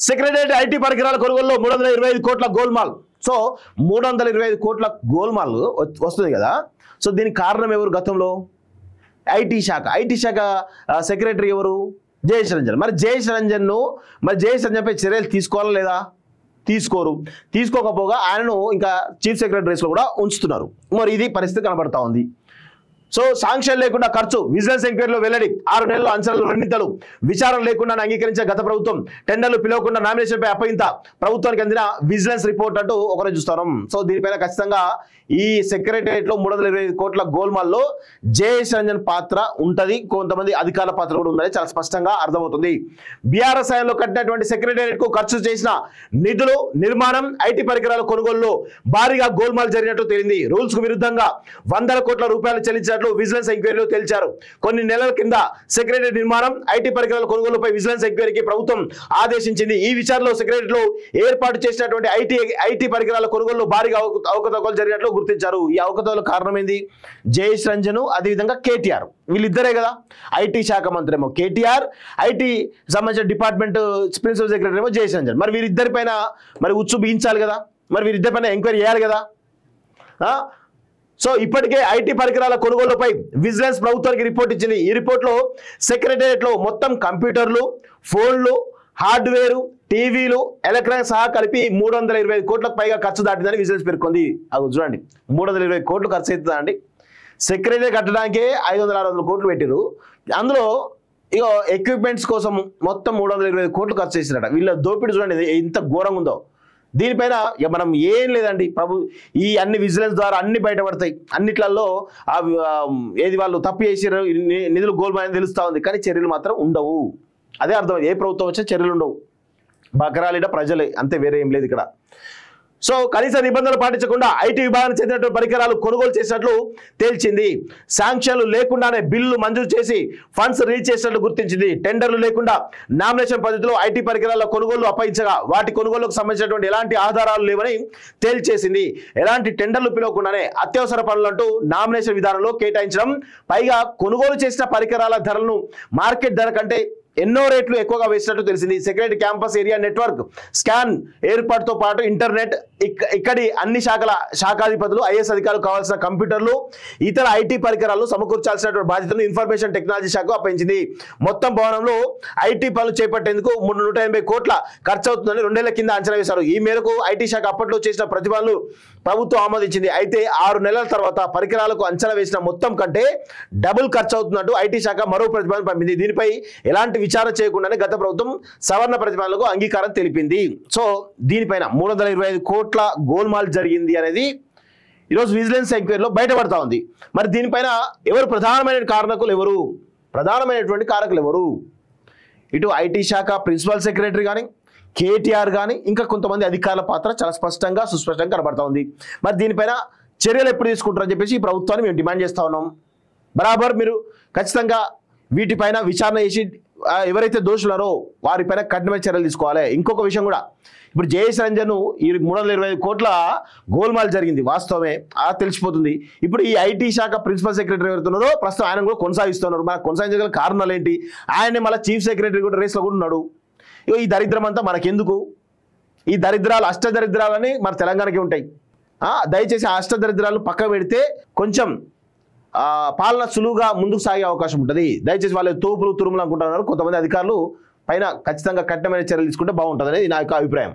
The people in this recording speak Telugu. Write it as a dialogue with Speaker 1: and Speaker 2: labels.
Speaker 1: సెక్రటేరియట్ ఐటీ పరికరాల కొనుగోలులో 325 కోట్ల గోల్మాల్. సో 325 కోట్ల గోల్మాల్ వస్తుంది కదా. సో దీనికి కారణం ఎవరు? గతంలో ఐటీ శాఖ సెక్రటరీ ఎవరు? జయేష్ రంజన్. మరి జయేష్ రంజన్పై చర్యలు తీసుకోవాలా లేదా? తీసుకోరు. తీసుకోకపోగా ఆయనను ఇంకా చీఫ్ సెక్రటరీ రేస్లో కూడా ఉంచుతున్నారు. మరి ఇది పరిస్థితి కనబడతా ఉంది. సో శాంక్షన్ లేకుండా ఖర్చు, విజిలెన్స్ ఎంక్వైరీలో వెల్లడి. 6 నెలల్లో అంచనాలు రెండింతలు. విచారణ లేకుండా అంగీకరించే గత ప్రభుత్వం. టెండర్లు పిలవకుండా నామినేషన్పై అప్పగింత. ప్రభుత్వానికి అందిన విజిలెన్స్ రిపోర్ట్ అంటూ ఒకరోజు చూస్తాం. సో దీనిపైన ఖచ్చితంగా ఈ సెక్రటేరియట్లో 325 కోట్ల గోల్మాల్లో జయేష్ రంజన్ పాత్ర ఉంటుంది, కొంతమంది అధికారుల పాత్ర కూడా ఉందని చాలా స్పష్టంగా అర్థమవుతుంది. బీఆర్ఎస్ హయాంలో కట్టినటువంటి సెక్రటేరియట్కు ఖర్చు చేసిన నిధులు, నిర్మాణం, ఐటీ పరికరాల కొనుగోలులో భారీగా గోల్మాల్ జరిగినట్టు తేలింది. రూల్స్ కు విరుద్ధంగా 100 కోట్ల రూపాయలు చెల్లించినట్లు విజిలెన్స్ ఎంక్వైరీలో తేల్చారు. కొన్ని నెలల కింద సెక్రటేరియట్ నిర్మాణం, ఐటీ పరికరాల కొనుగోలుపై విజిలెన్స్ ఎంక్వైరీకి ప్రభుత్వం ఆదేశించింది. ఈ విచారణలో సెక్రటేరియట్లో ఏర్పాటు చేసినటువంటి ఐటీ పరికరాల కొనుగోలులో భారీగా అవకతవకలు జరిగినట్లు గుర్తించారు. ఈ అవకతవకల కారణం ఏంది? జయేష్ రంజన్, అదేవిధంగా కేటీఆర్, వీళ్ళిద్దరే కదా. ఐటీ శాఖ మంత్రి ఏమో కేటీఆర్, ఐటీ సంబంధించిన డిపార్ట్మెంట్ ప్రిన్సిపల్ సెక్రటరీ ఏమో జయేష్ రంజన్. మరి వీరిద్దరి పైన మరి ఉచ్చు బిగించాలి కదా, మరి వీరిద్దరి పైన ఎంక్వైరీ చేయాలి కదా. సో ఇప్పటికే ఐటీ పరికరాల కొనుగోలుపై విజిలెన్స్ ప్రభుత్వానికి రిపోర్ట్ ఇచ్చింది. ఈ రిపోర్ట్లో సెక్రటేరియట్లో మొత్తం కంప్యూటర్లు, ఫోన్లు, హార్డ్వేరు, టీవీలు, ఎలక్ట్రానిక్స్ సహా కలిపి 325 కోట్లకు పైగా ఖర్చు దాటిందని విజిలెన్స్ పేర్కొంది. అది చూడండి, 325 కోట్లు ఖర్చు అవుతుందా అండి? సెక్రటరీ కట్టడానికే 500-600 కోట్లు పెట్టారు. అందులో ఇగో ఎక్విప్మెంట్స్ కోసం మొత్తం 325 కోట్లు ఖర్చు చేసినట. వీళ్ళ దోపిడీ చూడండి ఎంత ఘోరంగా ఉందో. దీనిపైన మనం ఏం లేదండి, ఈ అన్ని విజిలెన్స్ ద్వారా అన్ని బయటపడతాయి. అన్నిట్లలో ఏది వాళ్ళు తప్పు చేసారు, నిధులు గోల్మాల్ తెలుస్తూ ఉంది, కానీ చర్యలు మాత్రం ఉండవు. అదే అర్థం. ఏ ప్రభుత్వం వచ్చినా చర్యలు ఉండవు. బకరాలిట ప్రజలే, అంతే, వేరే ఏం లేదు ఇక్కడ. సో కనీస నిబంధనలు పాటించకుండా ఐటీ విభాగానికి చెందినటువంటి పరికరాలు కొనుగోలు చేసినట్లు తేల్చింది. శాంక్షన్లు లేకుండానే బిల్లు మంజూరు చేసి ఫండ్స్ రిలీజ్ చేసినట్లు గుర్తించింది. టెండర్లు లేకుండా నామినేషన్ పద్ధతిలో ఐటీ పరికరాల కొనుగోలు అప్పగించగా వాటి కొనుగోలుకు సంబంధించినటువంటి ఎలాంటి ఆధారాలు లేవని తేల్చేసింది. ఎలాంటి టెండర్లు పిలవకుండానే అత్యవసర పనులంటూ నామినేషన్ విధానంలో కేటాయించడం, పైగా కొనుగోలు చేసిన పరికరాల ధరలను మార్కెట్ ధర కంటే ఎన్నో రేట్లు ఎక్కువగా వేసినట్టు తెలిసింది. Secretary campus area network scan ఏర్పాటుతో పాటు ఇంటర్నెట్, ఇక్కడి అన్ని శాఖాధిపతులు, ఐఏఎస్ అధికారులు కావాల్సిన కంప్యూటర్లు, ఇతర ఐటీ పరికరాలను సమకూర్చాల్సినటువంటి బాధ్యతను ఇన్ఫర్మేషన్ టెక్నాలజీ శాఖ అప్పగించింది. మొత్తం భవనంలో ఐటీ పనులు చేపట్టేందుకు 180 కోట్ల ఖర్చు అవుతుందని 2 ఏళ్ల కింద అంచనా వేశారు. ఈ మేరకు ఐటీ శాఖ అప్పట్లో చేసిన ప్రతిపాదనలు ప్రభుత్వం ఆమోదించింది. అయితే 6 నెలల తర్వాత పరికరాలకు అంచనా వేసిన మొత్తం కంటే డబుల్ ఖర్చు అవుతున్నట్టు ఐటీ శాఖ మరో ప్రతిపాదన పంపింది. దీనిపై ఎలాంటి విచారణ చేయకుండానే గత ప్రభుత్వం సవరణ ప్రతిపాదనలకు అంగీకారం తెలిపింది. సో దీనిపైన 325 కోట్ల గోల్మాల్ జరిగింది అనేది ఈరోజు విజిలెన్స్ ఎంక్వైరీలో బయటపడతా ఉంది. మరి దీనిపైన ఎవరు ప్రధానమైనటువంటి కారకులు ఎవరు? ఇటు ఐటీ శాఖ ప్రిన్సిపల్ సెక్రటరీ కానీ, కేటీఆర్ కానీ, ఇంకా కొంతమంది అధికారుల పాత్ర చాలా సుస్పష్టంగా కనబడతా ఉంది. మరి దీనిపైన చర్యలు ఎప్పుడు తీసుకుంటారని చెప్పేసి ఈ ప్రభుత్వాన్ని మేము డిమాండ్ చేస్తూ ఉన్నాం. బరాబర్ మీరు ఖచ్చితంగా వీటిపైన విచారణ చేసి ఎవరైతే దోషులారో వారిపైన కఠినమైన చర్యలు తీసుకోవాలి. ఇంకొక విషయం కూడా, ఇప్పుడు జయేష్ రంజన్ ఈ 325 కోట్ల గోల్మాల్ జరిగింది వాస్తవమే, తెలిసిపోతుంది. ఇప్పుడు ఈ ఐటీ శాఖ ప్రిన్సిపల్ సెక్రటరీ ఎవరుతున్నారో ప్రస్తుతం ఆయన కూడా కొనసాగిస్తున్నారు. మనకు కొనసాగించగల కారణాలు ఏంటి? ఆయనే మళ్ళీ చీఫ్ సెక్రటరీ కూడా రేస్లో కూడా ఉన్నాడు. ఈ దరిద్రం అంతా మనకెందుకు? ఈ దరిద్రాలు, అష్టదరిద్రాలని మన తెలంగాణకి ఉంటాయి. దయచేసి ఆ అష్టదరిద్రాలు పక్క పెడితే కొంచెం పాలన సులువుగా ముందుకు సాగే అవకాశం ఉంటుంది. దయచేసి వాళ్ళు తోపులు తురుములు అనుకుంటున్నారు కొంతమంది అధికారులు. పైన ఖచ్చితంగా కఠినమైన చర్యలు తీసుకుంటే బాగుంటుంది అనేది నా యొక్క అభిప్రాయం.